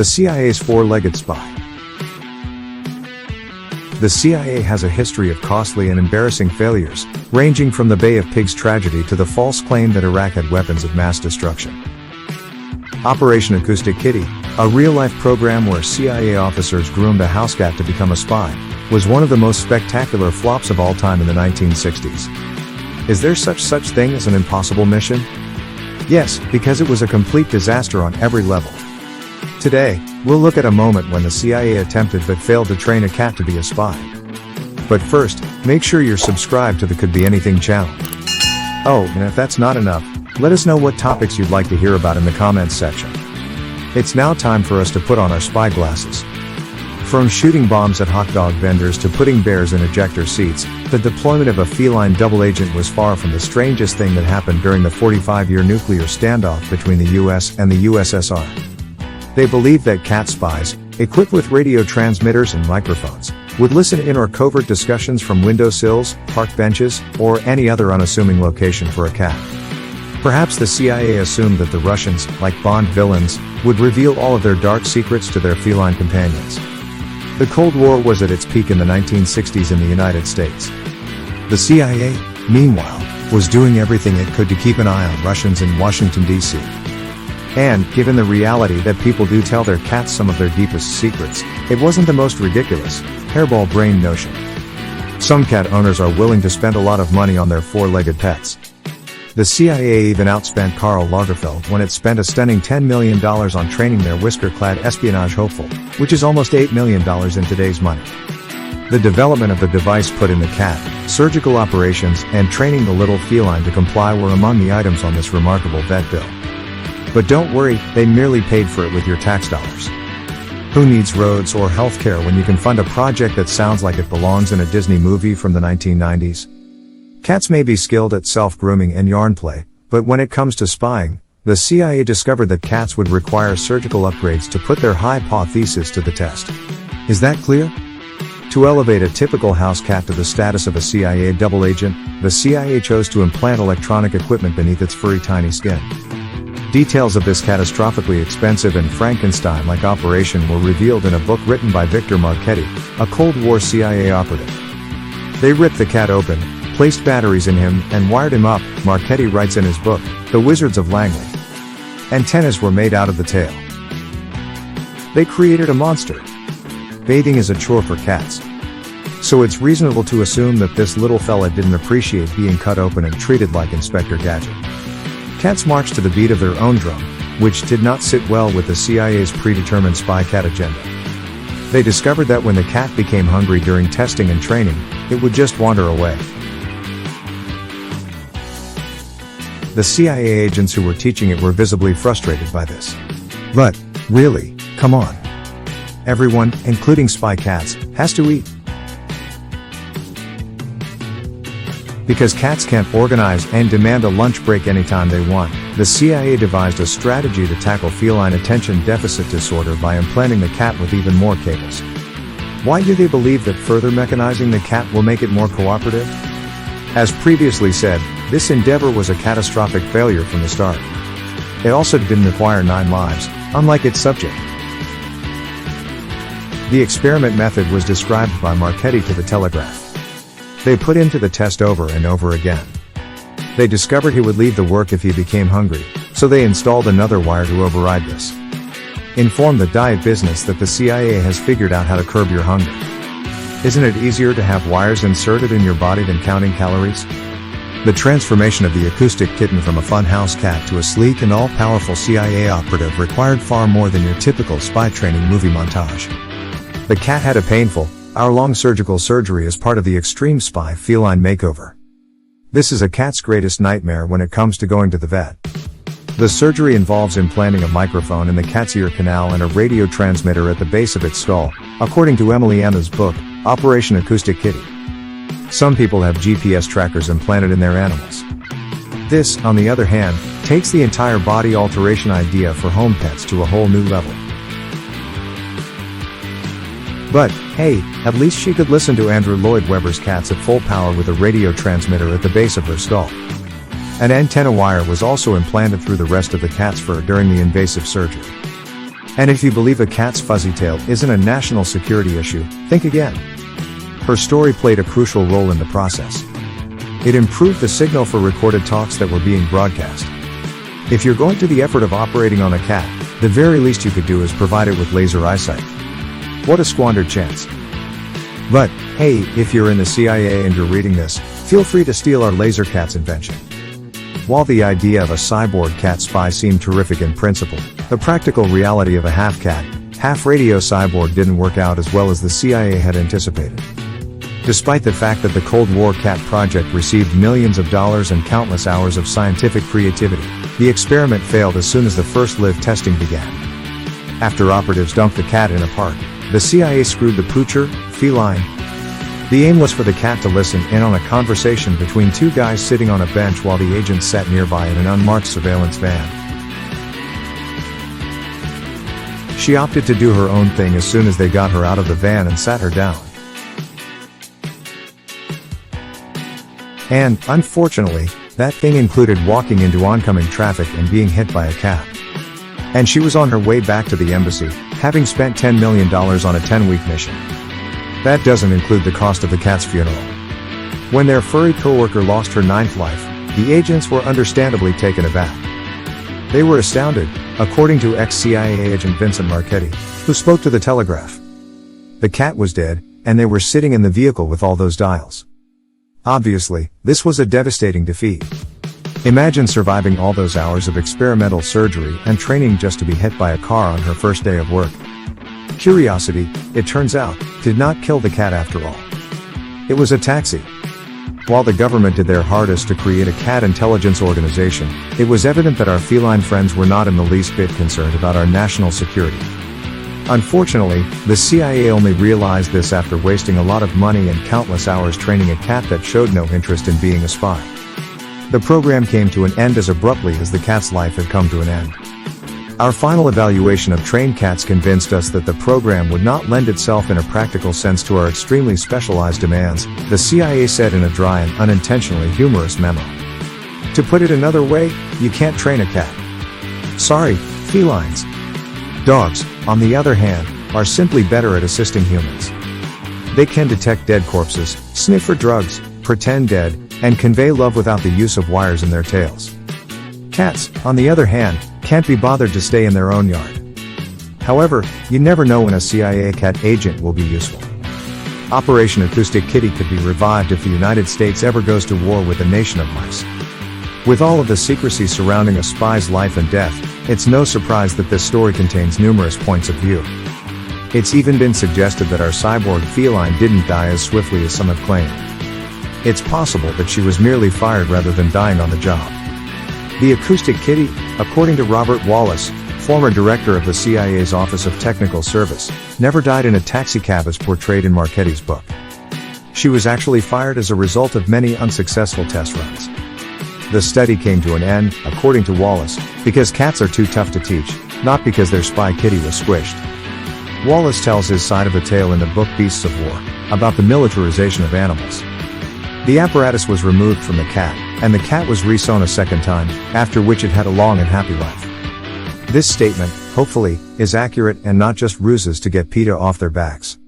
The CIA's four-legged spy. The CIA has a history of costly and embarrassing failures, ranging from the Bay of Pigs tragedy to the false claim that Iraq had weapons of mass destruction. Operation Acoustic Kitty, a real-life program where CIA officers groomed a house cat to become a spy, was one of the most spectacular flops of all time in the 1960s. Is there such thing as an impossible mission? Yes, because it was a complete disaster on every level. Today, we'll look at a moment when the CIA attempted but failed to train a cat to be a spy. But first, make sure you're subscribed to the Could Be Anything channel. Oh, and if that's not enough, let us know what topics you'd like to hear about in the comments section. It's now time for us to put on our spy glasses. From shooting bombs at hot dog vendors to putting bears in ejector seats, the deployment of a feline double agent was far from the strangest thing that happened during the 45-year nuclear standoff between the US and the USSR. They believed that cat spies, equipped with radio transmitters and microphones, would listen in or covert discussions from windowsills, park benches, or any other unassuming location for a cat. Perhaps the CIA assumed that the Russians, like Bond villains, would reveal all of their dark secrets to their feline companions. The Cold War was at its peak in the 1960s in the United States. The CIA, meanwhile, was doing everything it could to keep an eye on Russians in Washington, D.C. And, given the reality that people do tell their cats some of their deepest secrets, it wasn't the most ridiculous, hairball brain notion. Some cat owners are willing to spend a lot of money on their four-legged pets. The CIA even outspent Karl Lagerfeld when it spent a stunning $10 million on training their whisker-clad espionage hopeful, which is almost $8 million in today's money. The development of the device put in the cat, surgical operations, and training the little feline to comply were among the items on this remarkable vet bill. But don't worry, they merely paid for it with your tax dollars. Who needs roads or healthcare when you can fund a project that sounds like it belongs in a Disney movie from the 1990s? Cats may be skilled at self-grooming and yarn play, but when it comes to spying, the CIA discovered that cats would require surgical upgrades to put their hypothesis to the test. Is that clear? To elevate a typical house cat to the status of a CIA double agent, the CIA chose to implant electronic equipment beneath its furry tiny skin. Details of this catastrophically expensive and Frankenstein-like operation were revealed in a book written by Victor Marchetti, a Cold War CIA operative. They ripped the cat open, placed batteries in him, and wired him up, Marchetti writes in his book, The Wizards of Langley. Antennas were made out of the tail. They created a monster. Bathing is a chore for cats. So it's reasonable to assume that this little fella didn't appreciate being cut open and treated like Inspector Gadget. Cats marched to the beat of their own drum, which did not sit well with the CIA's predetermined spy cat agenda. They discovered that when the cat became hungry during testing and training, it would just wander away. The CIA agents who were teaching it were visibly frustrated by this. But, really, come on. Everyone, including spy cats, has to eat. Because cats can't organize and demand a lunch break anytime they want, the CIA devised a strategy to tackle feline attention deficit disorder by implanting the cat with even more cables. Why do they believe that further mechanizing the cat will make it more cooperative? As previously said, this endeavor was a catastrophic failure from the start. It also didn't require 9 lives, unlike its subject. The experiment method was described by Marchetti to the Telegraph. They put him to the test over and over again. They discovered he would leave the work if he became hungry, so they installed another wire to override this. Inform the diet business that the CIA has figured out how to curb your hunger. Isn't it easier to have wires inserted in your body than counting calories? The transformation of the acoustic kitten from a fun house cat to a sleek and all-powerful CIA operative required far more than your typical spy training movie montage. The cat had a painful, hour-long surgical surgery as part of the extreme spy feline makeover. This is a cat's greatest nightmare when it comes to going to the vet. The surgery involves implanting a microphone in the cat's ear canal and a radio transmitter at the base of its skull, according to Emily Emma's book, Operation Acoustic Kitty. Some people have GPS trackers implanted in their animals. This, on the other hand, takes the entire body alteration idea for home pets to a whole new level. But, hey, at least she could listen to Andrew Lloyd Webber's cats at full power with a radio transmitter at the base of her skull. An antenna wire was also implanted through the rest of the cat's fur during the invasive surgery. And if you believe a cat's fuzzy tail isn't a national security issue, think again. Her story played a crucial role in the process. It improved the signal for recorded talks that were being broadcast. If you're going to the effort of operating on a cat, the very least you could do is provide it with laser eyesight. What a squandered chance. But, hey, if you're in the CIA and you're reading this, feel free to steal our laser cat's invention. While the idea of a cyborg cat spy seemed terrific in principle, the practical reality of a half-cat, half-radio cyborg didn't work out as well as the CIA had anticipated. Despite the fact that the Cold War cat project received millions of dollars and countless hours of scientific creativity, the experiment failed as soon as the first live testing began. After operatives dumped the cat in a park, the CIA screwed the poocher, feline. The aim was for the cat to listen in on a conversation between two guys sitting on a bench while the agents sat nearby in an unmarked surveillance van. She opted to do her own thing as soon as they got her out of the van and sat her down. And, unfortunately, that thing included walking into oncoming traffic and being hit by a cab. And she was on her way back to the embassy, having spent $10 million on a 10-week mission. That doesn't include the cost of the cat's funeral. When their furry coworker lost her ninth life, the agents were understandably taken aback. They were astounded, according to ex-CIA agent Vincent Marchetti, who spoke to the Telegraph. The cat was dead, and they were sitting in the vehicle with all those dials. Obviously, this was a devastating defeat. Imagine surviving all those hours of experimental surgery and training just to be hit by a car on her first day of work. Curiosity, it turns out, did not kill the cat after all. It was a taxi. While the government did their hardest to create a cat intelligence organization, it was evident that our feline friends were not in the least bit concerned about our national security. Unfortunately, the CIA only realized this after wasting a lot of money and countless hours training a cat that showed no interest in being a spy. The program came to an end as abruptly as the cat's life had come to an end. Our final evaluation of trained cats convinced us that the program would not lend itself in a practical sense to our extremely specialized demands, the CIA said in a dry and unintentionally humorous memo. To put it another way, you can't train a cat. Sorry, felines. Dogs, on the other hand, are simply better at assisting humans. They can detect dead corpses, sniff for drugs, pretend dead, and convey love without the use of wires in their tails. Cats, on the other hand, can't be bothered to stay in their own yard. However, you never know when a CIA cat agent will be useful. Operation Acoustic Kitty could be revived if the United States ever goes to war with a nation of mice. With all of the secrecy surrounding a spy's life and death, it's no surprise that this story contains numerous points of view. It's even been suggested that our cyborg feline didn't die as swiftly as some have claimed. It's possible that she was merely fired rather than dying on the job. The Acoustic Kitty, according to Robert Wallace, former director of the CIA's Office of Technical Service, never died in a taxicab as portrayed in Marchetti's book. She was actually fired as a result of many unsuccessful test runs. The study came to an end, according to Wallace, because cats are too tough to teach, not because their spy kitty was squished. Wallace tells his side of the tale in the book Beasts of War, about the militarization of animals. The apparatus was removed from the cat, and the cat was resewn a second time, after which it had a long and happy life. This statement, hopefully, is accurate and not just ruses to get PETA off their backs.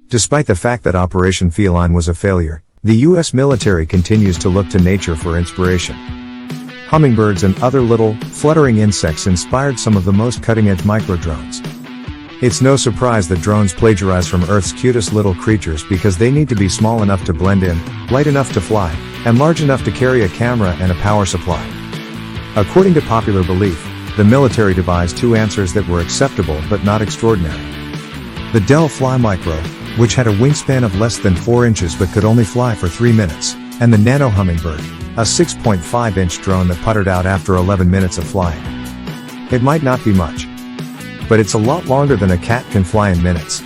Despite the fact that Operation Feline was a failure, the US military continues to look to nature for inspiration. Hummingbirds and other little, fluttering insects inspired some of the most cutting-edge micro-drones. It's no surprise that drones plagiarize from Earth's cutest little creatures because they need to be small enough to blend in, light enough to fly, and large enough to carry a camera and a power supply. According to popular belief, the military devised two answers that were acceptable but not extraordinary. The Dell Fly Micro, which had a wingspan of less than 4 inches but could only fly for 3 minutes, and the Nano Hummingbird, a 6.5-inch drone that puttered out after 11 minutes of flying. It might not be much, but it's a lot longer than a cat can fly in minutes.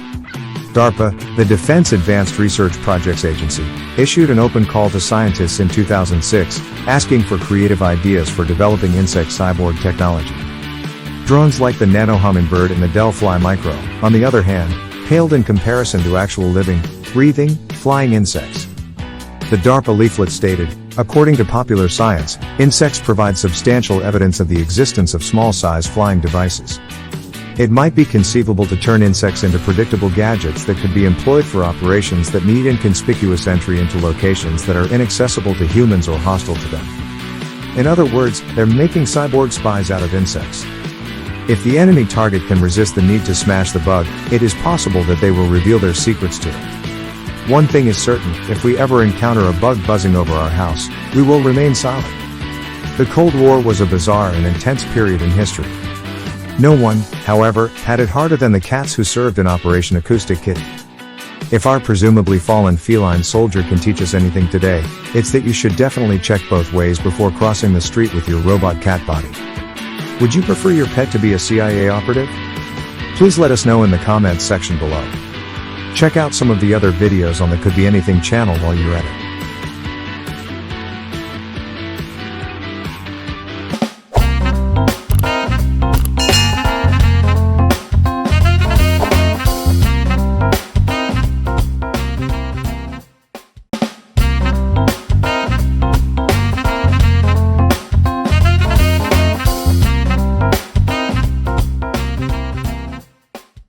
DARPA, the Defense Advanced Research Projects Agency, issued an open call to scientists in 2006, asking for creative ideas for developing insect cyborg technology. Drones like the Nano Hummingbird and the Dell Fly Micro, on the other hand, paled in comparison to actual living, breathing, flying insects. The DARPA leaflet stated, according to Popular Science, insects provide substantial evidence of the existence of small-size flying devices. It might be conceivable to turn insects into predictable gadgets that could be employed for operations that need inconspicuous entry into locations that are inaccessible to humans or hostile to them. In other words, they're making cyborg spies out of insects. If the enemy target can resist the need to smash the bug, it is possible that they will reveal their secrets to it. One thing is certain, if we ever encounter a bug buzzing over our house, we will remain silent. The Cold War was a bizarre and intense period in history. No one, however, had it harder than the cats who served in Operation Acoustic Kitty. If our presumably fallen feline soldier can teach us anything today, it's that you should definitely check both ways before crossing the street with your robot cat body. Would you prefer your pet to be a CIA operative? Please let us know in the comments section below. Check out some of the other videos on the Could Be Anything channel while you're at it.